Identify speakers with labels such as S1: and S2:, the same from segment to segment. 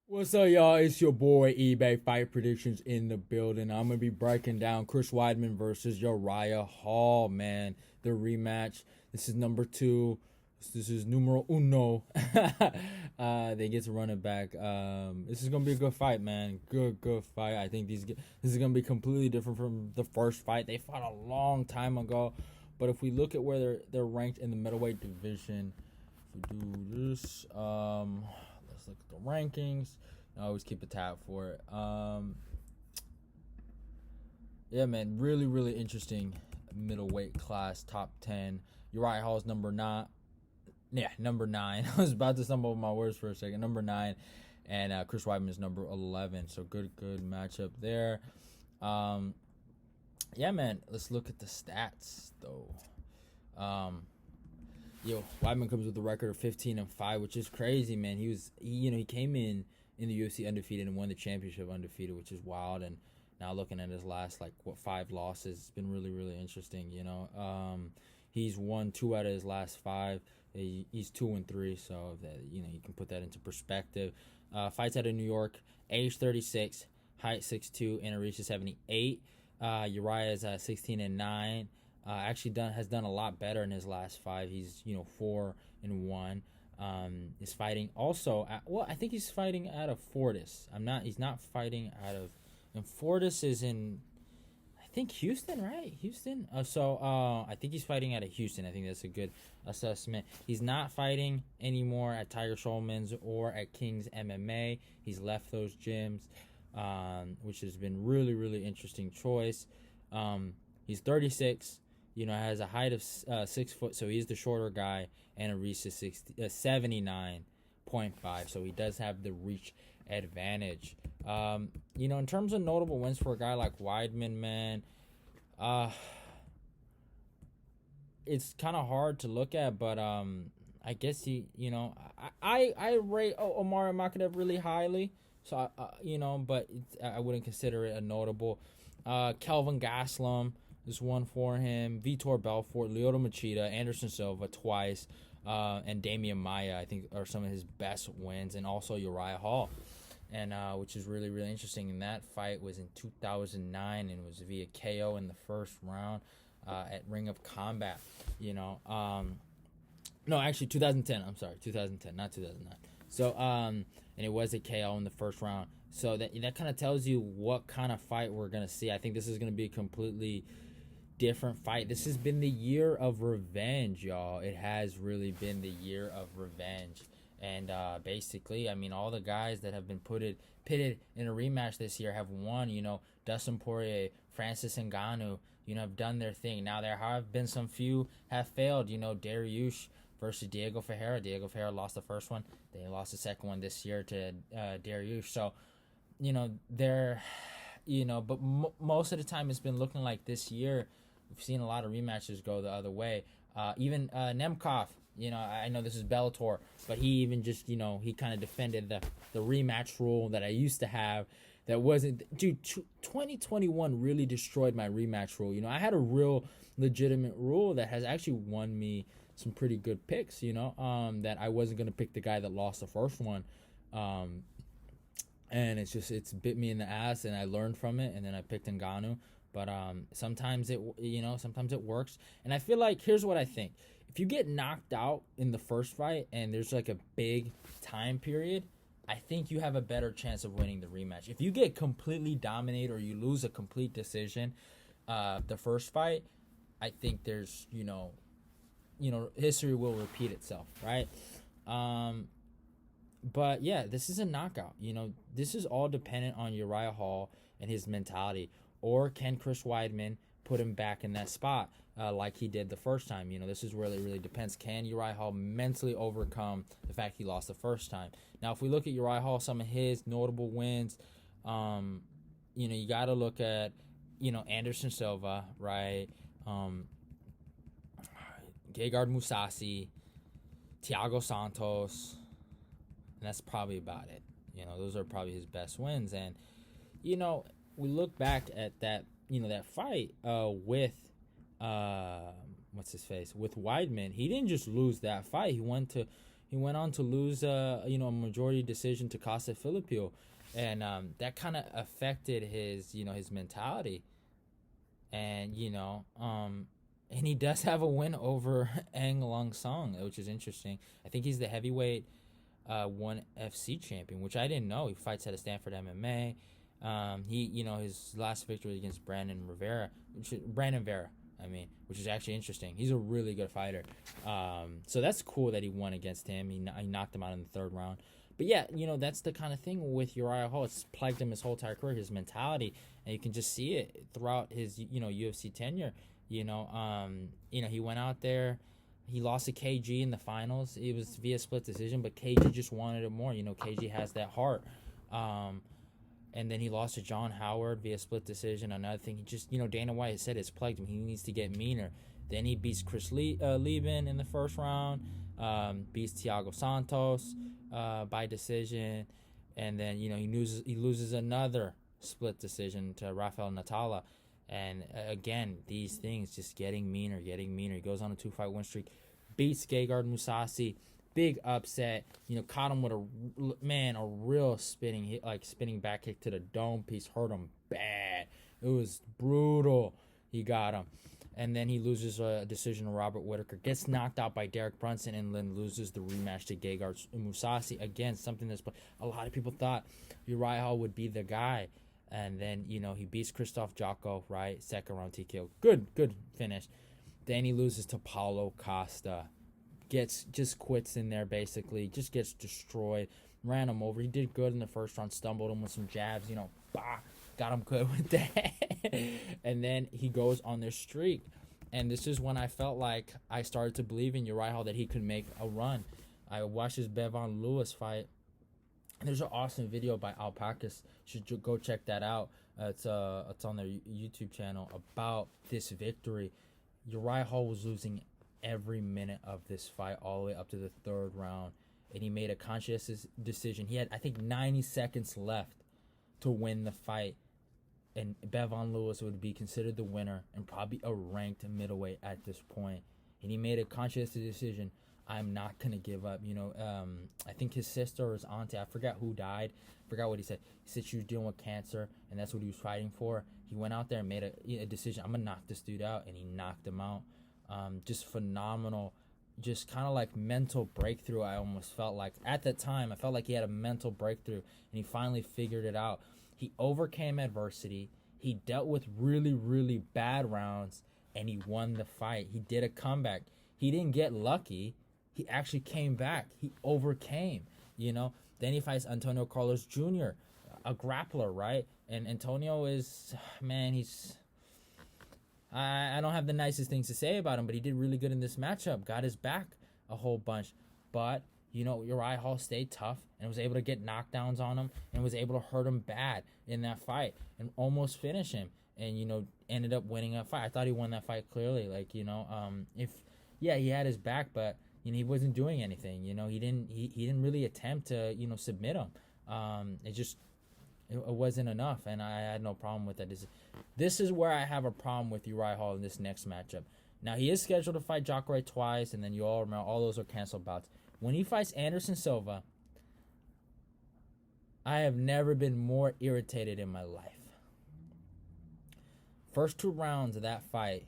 S1: What's up, y'all? It's your boy eBay Fight Predictions in the building. I'm gonna be breaking down Chris Weidman versus Uriah Hall, man. The rematch. This is number two. This is numero uno. They get to run it back. This is gonna be a good fight, man. Good fight. I think this is gonna be completely different from the first fight. They fought a long time ago, but if we look at where they're ranked in the middleweight division, if we do this, let's look at the rankings. I always keep a tab for it. Yeah, man, really interesting middleweight class, top 10. Uriah Hall's number 9. Yeah, number 9. I was about to stumble over my words for a second. Number 9, and Chris Weidman is number 11. So good matchup there. Yeah, man, let's look at the stats though. Weidman comes with a record of 15-5, which is crazy, man. He came in the UFC undefeated and won the championship undefeated, which is wild. And now looking at his last 5 losses, it's been really interesting. He's won 2 out of his last 5. He's 2-3, so that you can put that into perspective. Fights out of New York, age 36, height 6'2", and a reach of 78. Uriah is 16-9. Has done a lot better in his last 5. He's 4-1. Is fighting also I think he's fighting out of Fortis. He's not fighting out of, and Fortis is in, I think, Houston, right? Houston. I think he's fighting out of Houston. I think that's a good assessment. He's not fighting anymore at Tiger Schulman's or at King's MMA. He's left those gyms, which has been really interesting choice. He's 36. Has a height of 6 foot, so he's the shorter guy, and a reach of 79.5, so he does have the reach advantage. In terms of notable wins for a guy like Weidman, man, it's kind of hard to look at, but I guess I rate Omar Makadev really highly, so but I wouldn't consider it a notable. Kelvin Gastelum is one for him. Vitor Belfort, Lyoto Machida, Anderson Silva twice, and Damian Maia, I think, are some of his best wins, and also Uriah Hall, and which is really interesting. And that fight was in 2009 and was via KO in the first round at Ring of Combat. No, actually 2010. I'm sorry, 2010, not 2009. So and it was a KO in the first round. So that kind of tells you what kind of fight we're gonna see. I think this is gonna be a completely different fight. This has been the year of revenge, y'all. It has really been the year of revenge. And basically, all the guys that have been pitted in a rematch this year have won. Dustin Poirier, Francis Ngannou, have done their thing. Now there have been some few have failed. Dariush versus Diego Ferreira. Diego Ferreira lost the first one. They lost the second one this year to Dariush. So, they're, but most of the time it's been looking like this year we've seen a lot of rematches go the other way. Even Nemkov, I know this is Bellator, but he even just, he kind of defended the rematch rule that I used to have. That wasn't, dude. 2021 really destroyed my rematch rule. I had a real legitimate rule that has actually won me some pretty good picks. That I wasn't gonna pick the guy that lost the first one. And it's bit me in the ass, and I learned from it, and then I picked Ngannou. But sometimes it works, and I feel like, here's what I think: if you get knocked out in the first fight and there's like a big time period, I think you have a better chance of winning the rematch. If you get completely dominated or you lose a complete decision, the first fight, I think there's history will repeat itself, right? But yeah, this is a knockout. This is all dependent on Uriah Hall and his mentality. Or can Chris Weidman put him back in that spot like he did the first time? This is really depends. Can Uriah Hall mentally overcome the fact he lost the first time? Now, if we look at Uriah Hall, some of his notable wins, you got to look at, Anderson Silva, right? Gegard Mousasi, Thiago Santos, and that's probably about it. Those are probably his best wins. And, we look back at that, that fight with what's his face, with Weidman. He didn't just lose that fight. He went to he went on to lose a majority decision to Costa Filipino, and that kind of affected his mentality, and and he does have a win over Ang Long Song, which is interesting. I think he's the heavyweight ONE FC champion, which I didn't know. He fights at a Stanford MMA. His last victory against Brandon Vera, which is actually interesting. He's a really good fighter. So that's cool that he won against him. He knocked him out in the third round. But yeah, that's the kind of thing with Uriah Hall. It's plagued him his whole entire career, his mentality, and you can just see it throughout his UFC tenure. He went out there. He lost to KG in the finals. It was via split decision, but KG just wanted it more. KG has that heart. And then he lost to John Howard via split decision. Another thing, he just, Dana White has said it's plagued him. He needs to get meaner. Then he beats Chris Lieben in the first round, beats Thiago Santos by decision. And then, he loses another split decision to Rafael Natala. And again, these things just getting meaner. He goes on a 2-fight win streak, beats Gegard Mousasi, big upset. Caught him with a real spinning hit, like spinning back kick to the dome piece, hurt him bad. It was brutal. He got him, and then he loses a decision to Robert Whitaker, gets knocked out by Derek Brunson, and then loses the rematch to Gegard Mousasi. Again, something that's a lot of people thought Uriah Hall would be the guy. And then, he beats Krzysztof Jotko, right? Second round TKO. Good finish. Then he loses to Paulo Costa. Just quits in there, basically. Just gets destroyed. Ran him over. He did good in the first round. Stumbled him with some jabs. Got him good with that. And then he goes on this streak. And this is when I felt like I started to believe in Uriah Hall that he could make a run. I watched his Bevon Lewis fight. There's an awesome video by Alpacas. You should go check that out. It's on their YouTube channel about this victory. Uriah Hall was losing every minute of this fight all the way up to the third round, and he made a conscious decision. He had, I think, 90 seconds left to win the fight, and Bevon Lewis would be considered the winner and probably a ranked middleweight at this point. And he made a conscious decision. I'm not going to give up. I think his sister or his auntie, I forgot who died. I forgot what he said. He said she was dealing with cancer, and that's what he was fighting for. He went out there and made a decision. I'm going to knock this dude out, and he knocked him out. Just phenomenal. Just kind of like mental breakthrough, I almost felt like. At the time, I felt like he had a mental breakthrough, and he finally figured it out. He overcame adversity. He dealt with really, really bad rounds, and he won the fight. He did a comeback. He didn't get lucky. He actually came back. He overcame, Then he fights Antonio Carlos Jr., a grappler, right? And Antonio is, I don't have the nicest things to say about him, but he did really good in this matchup. Got his back a whole bunch. But, Uriah Hall stayed tough and was able to get knockdowns on him and was able to hurt him bad in that fight and almost finish him. And, ended up winning a fight. I thought he won that fight clearly. He had his back, but he wasn't doing anything. He didn't really attempt to submit him. It wasn't enough, and I had no problem with that. This is where I have a problem with Uriah Hall in this next matchup. Now, he is scheduled to fight Jacare twice, and then you all remember all those are canceled bouts. When he fights Anderson Silva, I have never been more irritated in my life. First 2 rounds of that fight,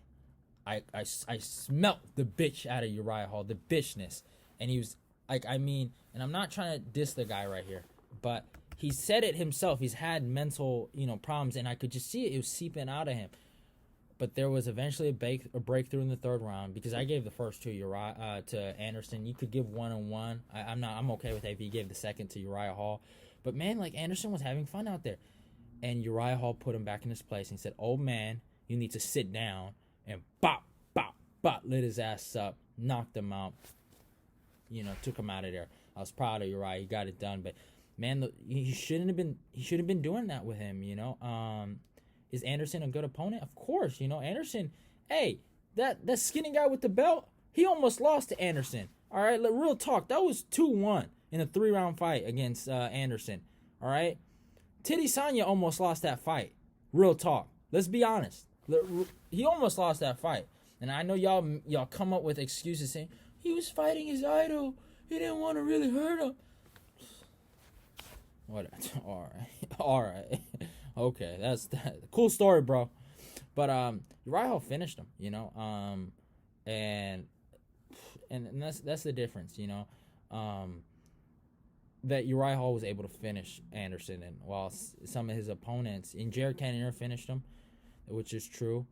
S1: I smelt the bitch out of Uriah Hall, the bitchness. And he was, and I'm not trying to diss the guy right here, but he said it himself. He's had mental, problems, and I could just see it. It was seeping out of him. But there was eventually a breakthrough in the third round because I gave the first 2 to Anderson. You could give 1 and 1. I'm okay with that if you gave the second to Uriah Hall. But man, Anderson was having fun out there. And Uriah Hall put him back in his place and said, "Old man, you need to sit down." And bop, bop, bop, lit his ass up, knocked him out, took him out of there. I was proud of Uriah. He got it done. But man, he shouldn't have been doing that with him. Is Anderson a good opponent? Of course. Anderson. Hey, that skinny guy with the belt, he almost lost to Anderson. All right, real talk. That was 2-1 in a 3-round fight against Anderson. All right, Titty Sanya almost lost that fight. Real talk. Let's be honest. He almost lost that fight. And I know y'all come up with excuses saying he was fighting his idol. He didn't want to really hurt him. What? All right, all right, okay. That's that. Cool story, bro. But Uriah Hall finished him. And that's the difference. That Uriah Hall was able to finish Anderson, and while some of his opponents, and Jared Cannonier finished him, which is true.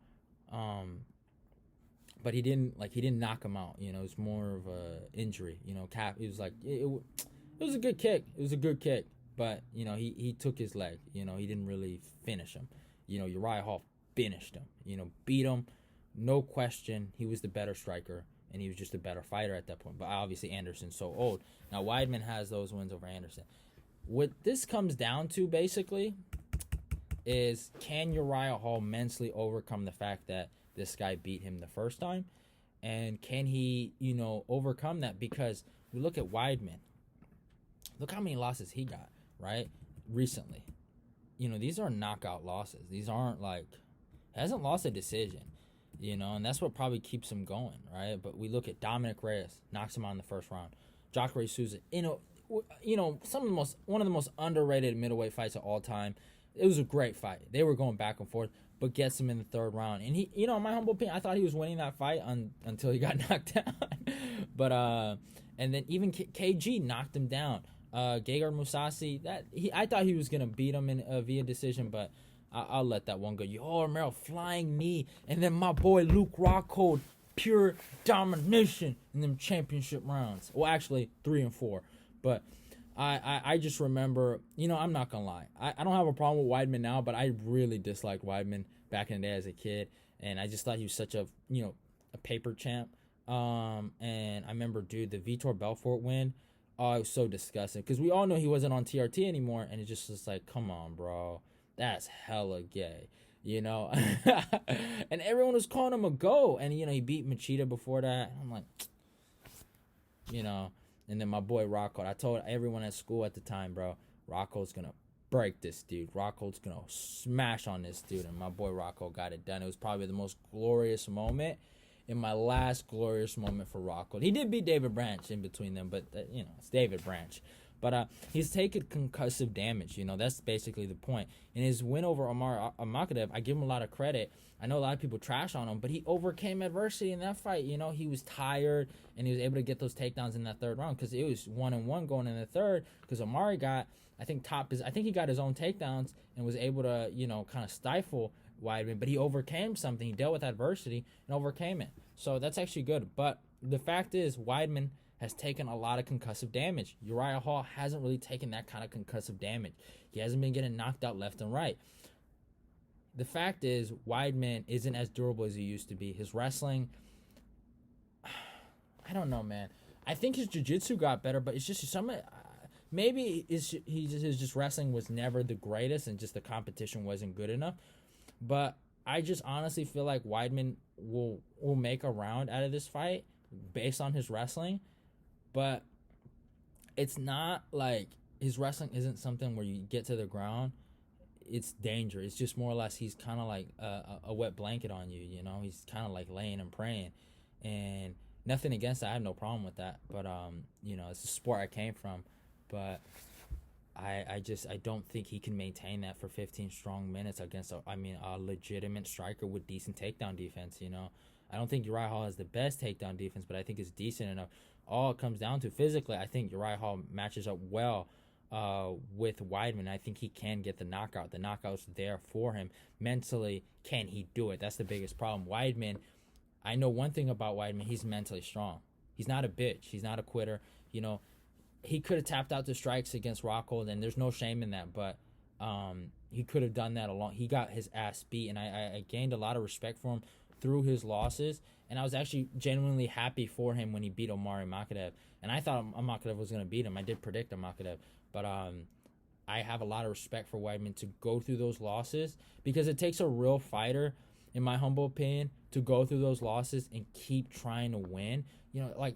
S1: But he didn't knock him out. It's more of a injury. Cap. It was like it was a good kick. It was a good kick, but he took his leg. He didn't really finish him. Uriah Hall finished him. Beat him, no question. He was the better striker, and he was just a better fighter at that point. But obviously Anderson's so old. Now Weidman has those wins over Anderson. What this comes down to basically is, can Uriah Hall mentally overcome the fact that this guy beat him the first time? And can he, overcome that? Because we look at Weidman. Look how many losses he got, right? Recently. These are knockout losses. These aren't hasn't lost a decision, and that's what probably keeps him going, right? But we look at Dominic Reyes, knocks him out in the first round. Jacare Souza, one of the most underrated middleweight fights of all time. It was a great fight. They were going back and forth, but gets him in the third round. And he, in my humble opinion, I thought he was winning that fight until he got knocked down. But and then even KG knocked him down. Gegard Mousasi, I thought he was gonna beat him in via decision, but I'll let that one go. Romero flying knee, and then my boy Luke Rockhold, pure domination in them championship rounds. Well, actually 3 and 4, but I just remember, I'm not gonna lie, I don't have a problem with Weidman now, but I really disliked Weidman back in the day as a kid, and I just thought he was such a a paper champ. And I remember, dude, the Vitor Belfort win. Oh, it was so disgusting because we all know he wasn't on TRT anymore, and it just was like, come on, bro, that's hella gay, and everyone was calling him a GOAT, and he beat Machida before that. I'm like, and then my boy Rockhold. I told everyone at school at the time, bro, Rockhold's gonna break this dude. Rockhold's gonna smash on this dude, and my boy Rockhold got it done. It was probably the most glorious moment. In my last glorious moment for Rockhold. He did beat David Branch in between them, but, it's David Branch. But he's taken concussive damage. That's basically the point. In his win over Omar Makadev, I give him a lot of credit. I know a lot of people trash on him, but he overcame adversity in that fight. He was tired, and he was able to get those takedowns in that third round because it was 1-1 going in the third because Omari got, I think he got his own takedowns and was able to, kind of stifle Weidman, but he overcame something. He dealt with adversity and overcame it. So that's actually good. But the fact is, Weidman has taken a lot of concussive damage. Uriah Hall hasn't really taken that kind of concussive damage. He hasn't been getting knocked out left and right. The fact is, Weidman isn't as durable as he used to be. His wrestling, I don't know, man. I think his jiu-jitsu got better, but it's just maybe his wrestling was never the greatest, and just the competition wasn't good enough. But I just honestly feel like Weidman will make a round out of this fight based on his wrestling. But it's not like his wrestling isn't something where you get to the ground, it's danger. It's just more or less he's kind of like a wet blanket on you, He's kind of like laying and praying. And nothing against that. I have no problem with that. But, it's a sport I came from. But I don't think he can maintain that for 15 strong minutes against a legitimate striker with decent takedown defense. I don't think Uriah Hall has the best takedown defense, but I think it's decent enough. All it comes down to physically, I think Uriah Hall matches up well with Weidman. I think he can get the knockout. The knockout's there for him. Mentally, can he do it? That's the biggest problem. Weidman, I know one thing about Weidman, he's mentally strong. He's not a bitch. He's not a quitter. He could have tapped out the strikes against Rockhold, and there's no shame in that, but he could have done that alone. He got his ass beat, and I gained a lot of respect for him through his losses, and I was actually genuinely happy for him when he beat Omari Makadev, and I thought Makadev was going to beat him. I did predict Makadev, but I have a lot of respect for Weidman to go through those losses because it takes a real fighter, in my humble opinion, to go through those losses and keep trying to win.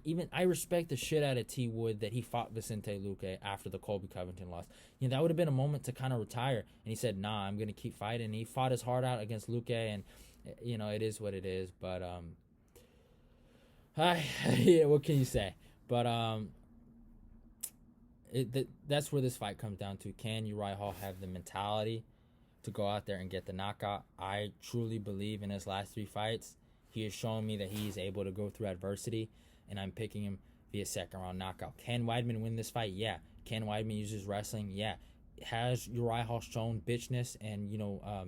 S1: Even I respect the shit out of T. Wood that he fought Vicente Luque after the Colby Covington loss. That would have been a moment to kind of retire. And he said, nah, I'm going to keep fighting. And he fought his heart out against Luque, and, it is what it is. But, yeah, what can you say? But, that's where this fight comes down to. Can Uriah Hall have the mentality to go out there and get the knockout? I truly believe in his last 3 fights, he has shown me that he is able to go through adversity, and I'm picking him via second round knockout. Can Weidman win this fight? Yeah. Can Weidman use his wrestling? Yeah. Has Uriah Hall shown bitchness and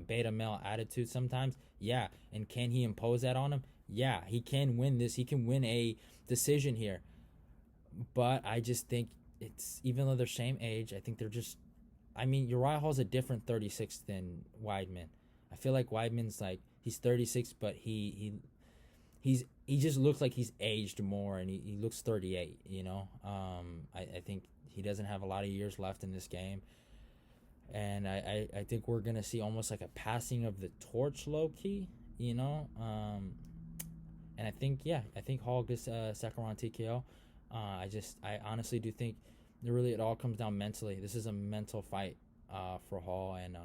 S1: beta male attitude sometimes? Yeah. And can he impose that on him? Yeah. He can win this. He can win a decision here. But I just think it's, even though they're same age, I think they're just, Uriah Hall's a different 36 than Weidman. I feel like Weidman's like, he's 36, but he just looks like he's aged more, and he looks 38. I think he doesn't have a lot of years left in this game, and I think we're gonna see almost like a passing of the torch, low key. And I think Hall gets second round TKO. I honestly do think it all comes down mentally. This is a mental fight for Hall, and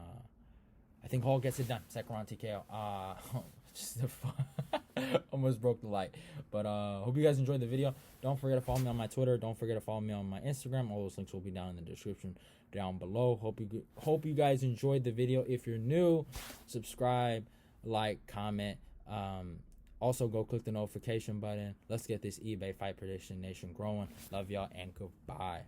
S1: I think Hall gets it done. Second round TKO. Just almost broke the light. But hope you guys enjoyed the video. Don't forget to follow me on my Twitter. Don't forget to follow me on my Instagram. All those links will be down in the description down below. Hope you guys enjoyed the video. If you're new, subscribe, like, comment. Also, go click the notification button. Let's get this eBay Fight Prediction Nation growing. Love y'all, and goodbye.